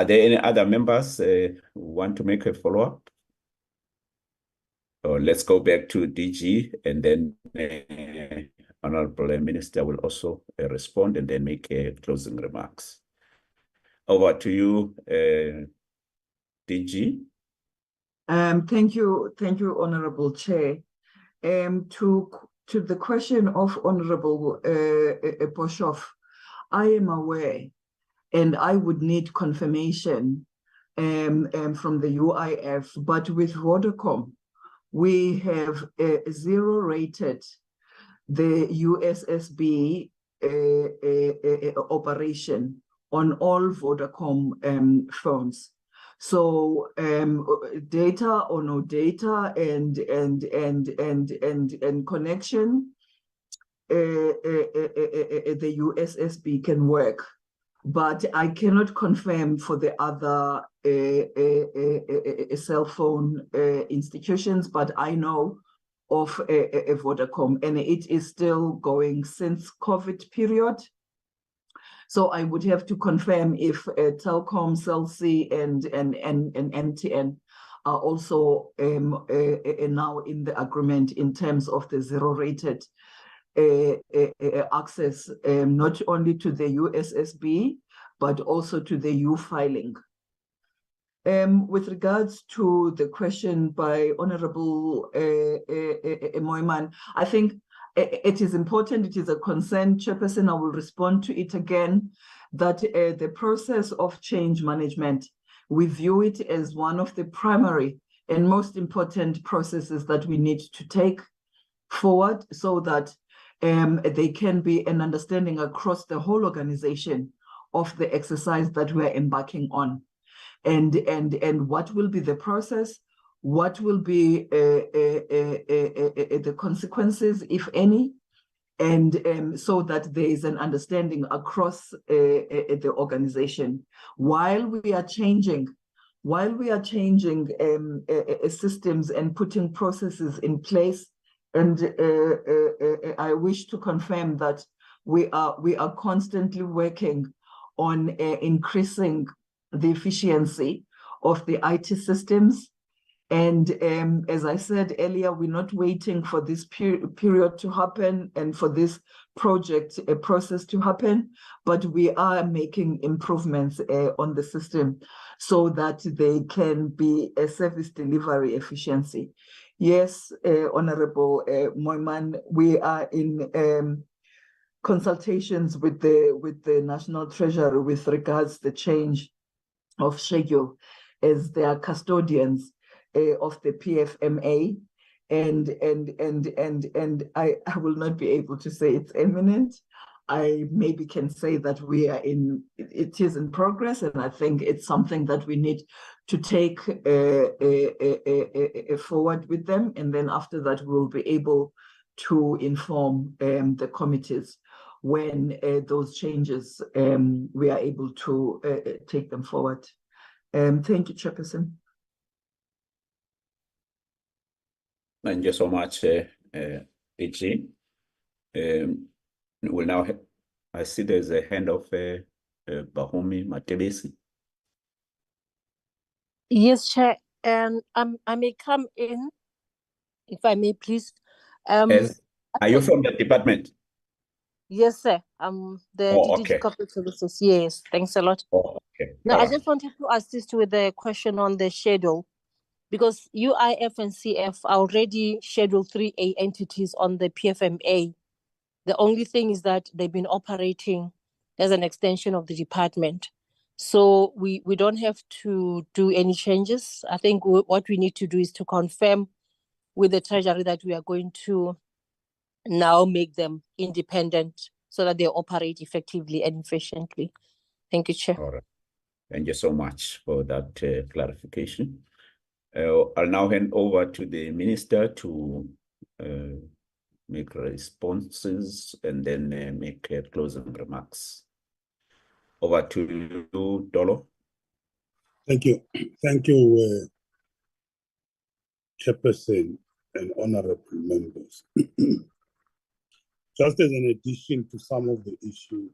there any other members who want to make a follow-up? Or let's go back to DG, and then Honorable Minister will also respond and then make closing remarks. Over to you, DG. Thank you, Honorable Chair. To the question of Honorable Boshoff, I am aware, and I would need confirmation from the UIF, but with Vodacom, we have zero-rated the USSB operation on all Vodacom phones. So data or no data and connection, the USSB can work, but I cannot confirm for the other cell phone institutions. But I know of Vodacom, and it is still going since COVID period. So I would have to confirm if Telkom, Cell C, and MTN are also now in the agreement in terms of the zero-rated access, not only to the USSB, but also to the U-filing. With regards to the question by Honorable Moiman, I think it is important, it is a concern, Chairperson, I will respond to it again, that the process of change management, we view it as one of the primary and most important processes that we need to take forward so that there can be an understanding across the whole organization of the exercise that we're embarking on. And what will be the process, what will be the consequences, if any, and so that there is an understanding across the organization. While we are changing systems and putting processes in place, and I wish to confirm that we are constantly working on increasing the efficiency of the IT systems. And as I said earlier, we're not waiting for this period to happen and for this process to happen, but we are making improvements on the system so that they can be a service delivery efficiency. Yes, Honorable Moiman, we are in consultations with the National Treasury with regards to the change of schedule as their custodians of the PFMA, and I will not be able to say it's imminent. I maybe can say that it is in progress, and I think it's something that we need to take forward with them, and then after that we'll be able to inform the committees when those changes, we are able to take them forward. Thank you, Chairperson. Thank you so much, AG. We'll now, I see there's a hand of Bahumi Matebesi. Yes, Chair, and I may come in, if I may, please. Are you from the department? Yes, sir. The DDG Corporate Services. Yes, thanks a lot. Oh, okay. Now, I just wanted to assist with the question on the schedule, because UIF and CF are already Schedule 3A entities on the PFMA. The only thing is that they've been operating as an extension of the department. So we don't have to do any changes. I think what we need to do is to confirm with the Treasury that we are going to now make them independent so that they operate effectively and efficiently. Thank you, Chair. All right. Thank you so much for that clarification. I'll now hand over to the Minister to make responses and then make closing remarks. Over to you, Dolo. Thank you. Thank you, Chairperson and honorable members. Just as an addition to some of the issues,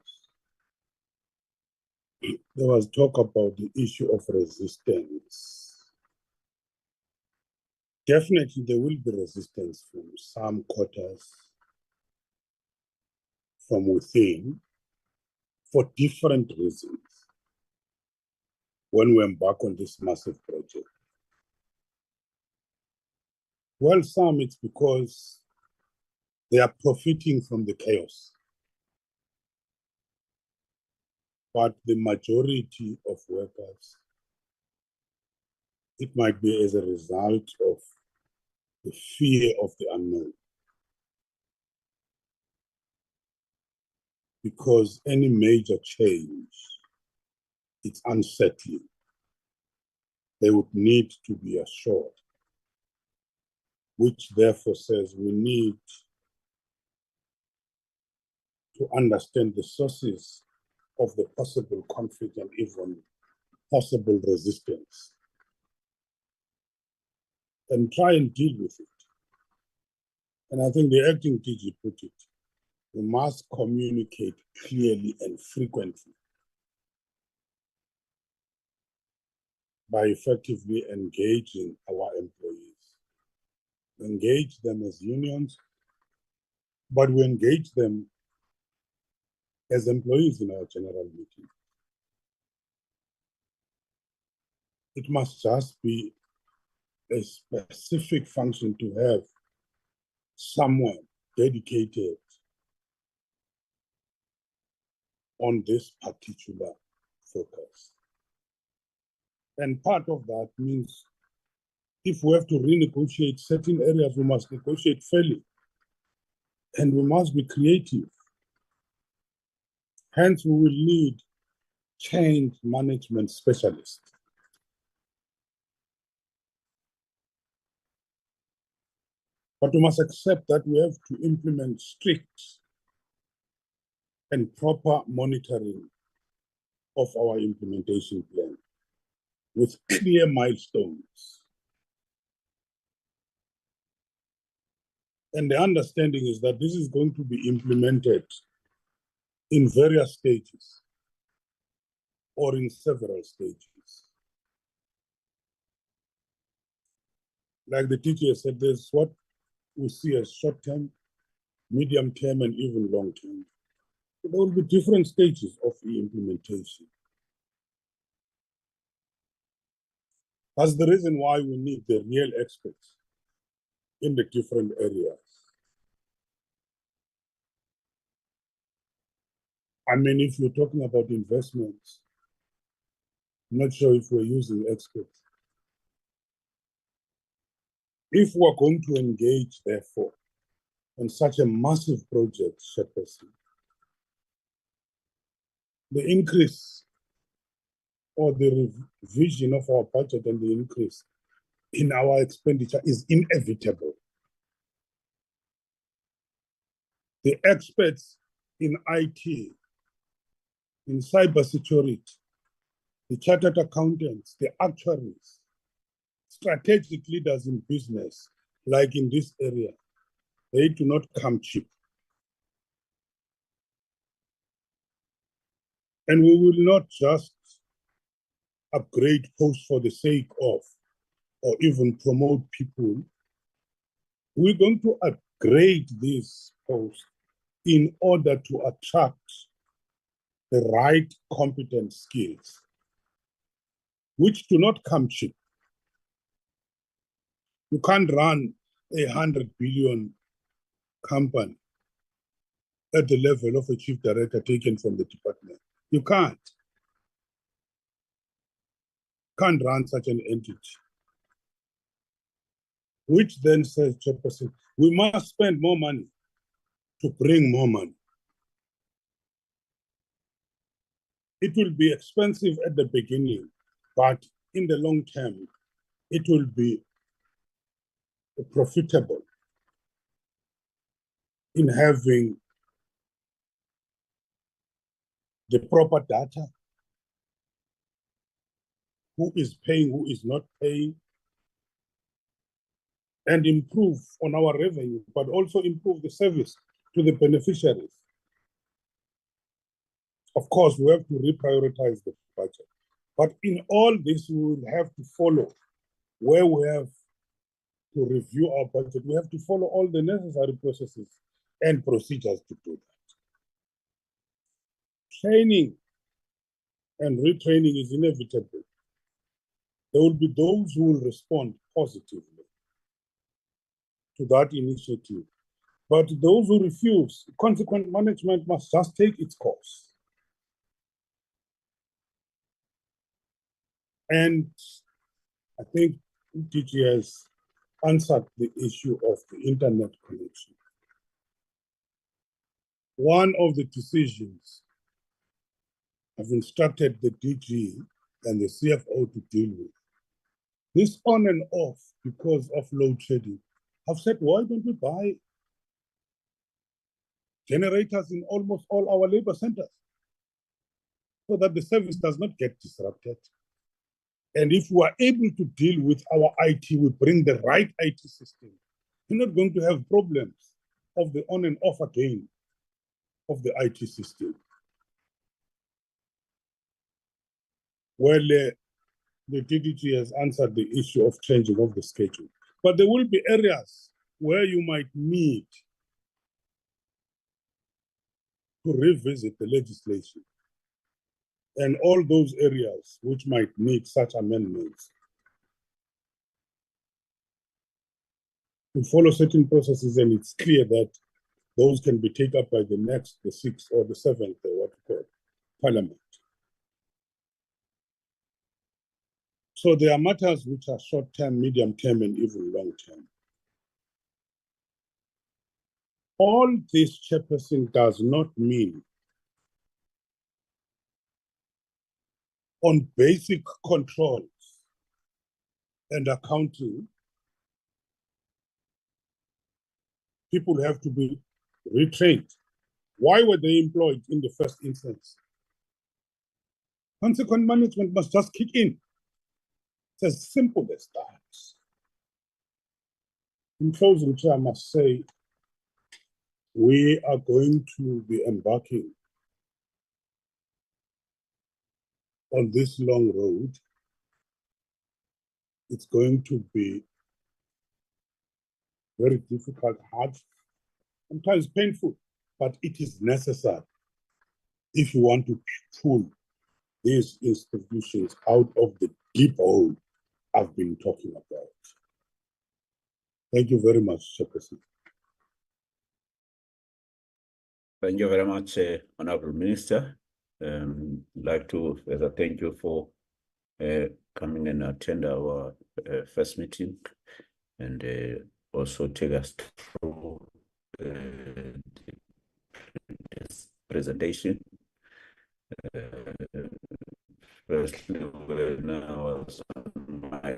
there was talk about the issue of resistance. Definitely, there will be resistance from some quarters from within for different reasons when we embark on this massive project. Well, some it's because they are profiting from the chaos. But the majority of workers, it might be as a result of the fear of the unknown. Because any major change, it's unsettling. They would need to be assured, which therefore says we need to understand the sources of the possible conflict and even possible resistance and try and deal with it. And I think the acting DG put it, we must communicate clearly and frequently by effectively engaging our employees. Engage them as unions, but we engage them as employees in our general meeting. It must just be a specific function to have someone dedicated on this particular focus. And part of that means if we have to renegotiate certain areas, we must negotiate fairly. And we must be creative. Hence, we will need change management specialists. But we must accept that we have to implement strict and proper monitoring of our implementation plan with clear milestones. And the understanding is that this is going to be implemented in various stages or in several stages. Like the teacher said, there's what we see as short-term, medium-term, and even long-term. There will be different stages of the implementation. That's the reason why we need the real experts in the different areas. I mean, if you're talking about investments, I'm not sure if we're using experts. If we're going to engage, therefore, on such a massive project, Chairperson, the increase or the revision of our budget and the increase in our expenditure is inevitable. The experts in IT, in cybersecurity, the chartered accountants, the actuaries, strategic leaders in business, like in this area, they do not come cheap. And we will not just upgrade posts for the sake of, or even promote people. We're going to upgrade these posts in order to attract the right competent skills, which do not come cheap. You can't run a 100 billion company at the level of a chief director taken from the department. You can't run such an entity. Which then says, Chairperson, we must spend more money to bring more money. It will be expensive at the beginning, but in the long term, it will be profitable in having the proper data, who is paying, who is not paying, and improve on our revenue, but also improve the service to the beneficiaries. Of course, we have to reprioritize the budget. But in all this, we will have to follow where we have to review our budget. We have to follow all the necessary processes and procedures to do that. Training and retraining is inevitable. There will be those who will respond positively to that initiative. But those who refuse, consequent management must just take its course. And I think DG has answered the issue of the internet connection. One of the decisions I've instructed the DG and the CFO to deal with, this on and off because of load shedding. I've said, why don't we buy generators in almost all our labor centers so that the service does not get disrupted? And if we are able to deal with our IT, we bring the right IT system, we're not going to have problems of the on and off again of the IT system. Well, the DDG has answered the issue of changing of the schedule. But there will be areas where you might need to revisit the legislation. And all those areas which might need such amendments to follow certain processes, and it's clear that those can be taken up by the next, the 6th or the 7th, or what we call Parliament. So there are matters which are short-term, medium-term, and even long-term. All this, Chairperson, does not mean on basic controls and accounting, people have to be retrained. Why were they employed in the first instance? Consequent management must just kick in. It's as simple as that. In closing, Chair, I must say, we are going to be embarking on this long road. It's going to be very difficult, hard, sometimes painful, but it is necessary if you want to pull these institutions out of the deep hole I've been talking about. Thank you very much, Chairperson. Thank you very much, Honorable Minister. Like to thank you for coming and attend our first meeting, and also take us through this presentation. Firstly, when I was on my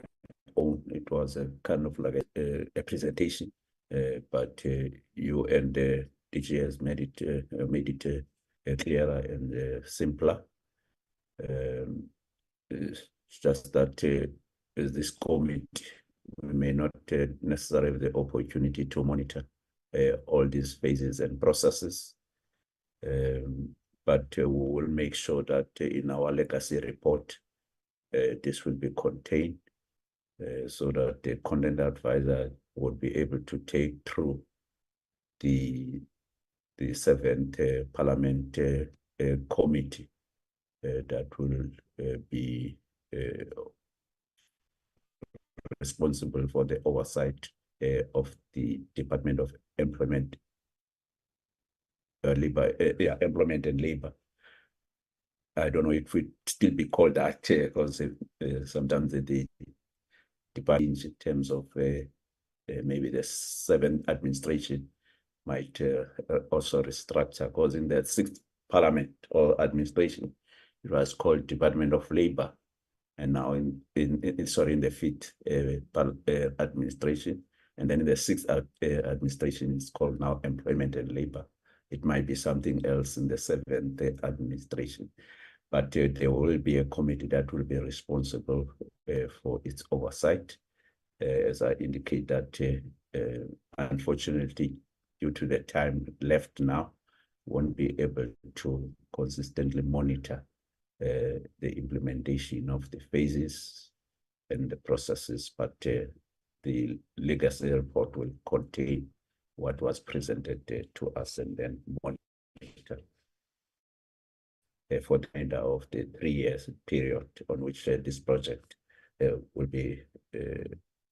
own, it was a kind of like a presentation, but you and DG has made it clearer and simpler. It's just that as this committee, we may not necessarily have the opportunity to monitor all these phases and processes. But we will make sure that in our legacy report, this will be contained so that the content advisor would be able to take through the seventh Parliament committee that will be responsible for the oversight of the Department of Employment, Employment and Labor. I don't know if it still be called that because sometimes the department in terms of maybe the seventh administration might also restructure, because in the sixth Parliament or administration, it was called Department of Labor, and now in the fifth administration, and then in the sixth administration is called now Employment and Labor. It might be something else in the seventh administration, but there will be a committee that will be responsible for its oversight. As I indicate that, unfortunately, due to the time left now, won't be able to consistently monitor the implementation of the phases and the processes, but the legacy report will contain what was presented to us and then monitor for the end of the 3 years period on which this project will be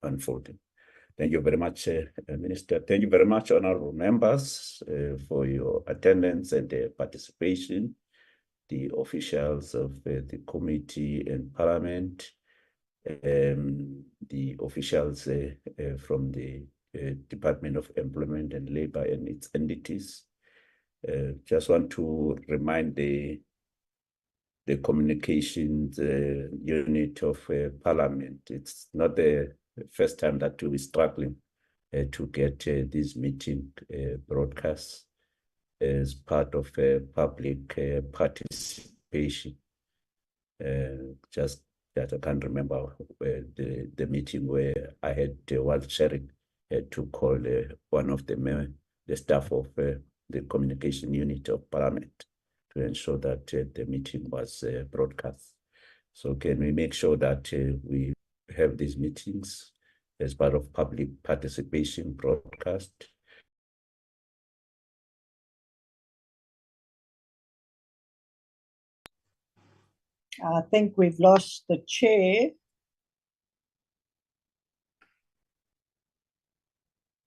unfolding. Thank you very much, Minister. Thank you very much, honorable members, for your attendance and participation, the officials of the committee and Parliament, the officials from the Department of Employment and Labor and its entities. Just want to remind the communications unit of Parliament. It's not the first time that we'll be struggling to get this meeting broadcast as part of public participation. Just that I can't remember the meeting where I had while sharing to call one of the staff of the communication unit of Parliament to ensure that the meeting was broadcast. So can we make sure that we have these meetings as part of public participation broadcast? I think we've lost the chair.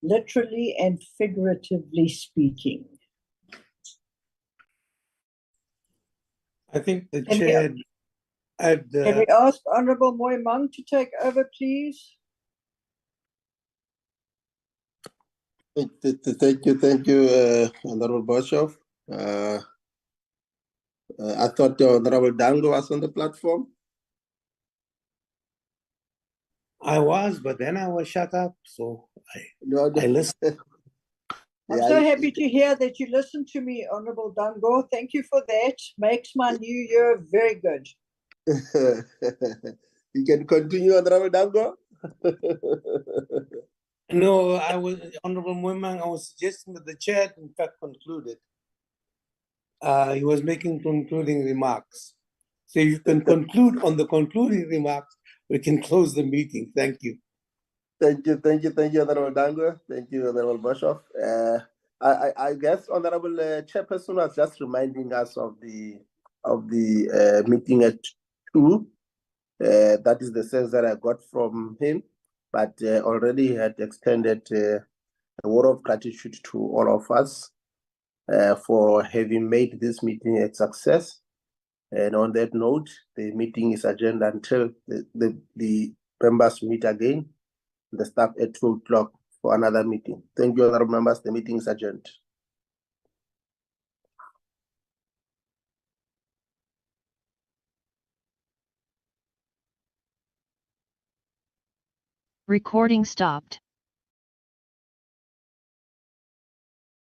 Literally and figuratively speaking. I think the Can we- chair had. Can we ask Honorable Moimang to take over, please? Thank you, Honorable Boshoff. I thought Honorable Dango was on the platform. I was, but then I was shut up, so I listened. I'm so happy to hear that you listen to me, Honorable Dango. Thank you for that. Makes my new year very good. You can continue, Honorable Dango. No, Honorable Moimang, I was suggesting that the chair, in fact, concluded. He was making concluding remarks. So you can conclude on the concluding remarks, we can close the meeting. Thank you. Thank you, Honorable Dango. Thank you, Honorable Boshoff. I guess Honorable Chairperson was just reminding us of the meeting at 2. That is the sense that I got from him, but already had extended a word of gratitude to all of us for having made this meeting a success. And on that note, the meeting is adjourned until the members meet again, the staff at 2 o'clock for another meeting. Thank you, other members. The meeting is adjourned. Recording stopped.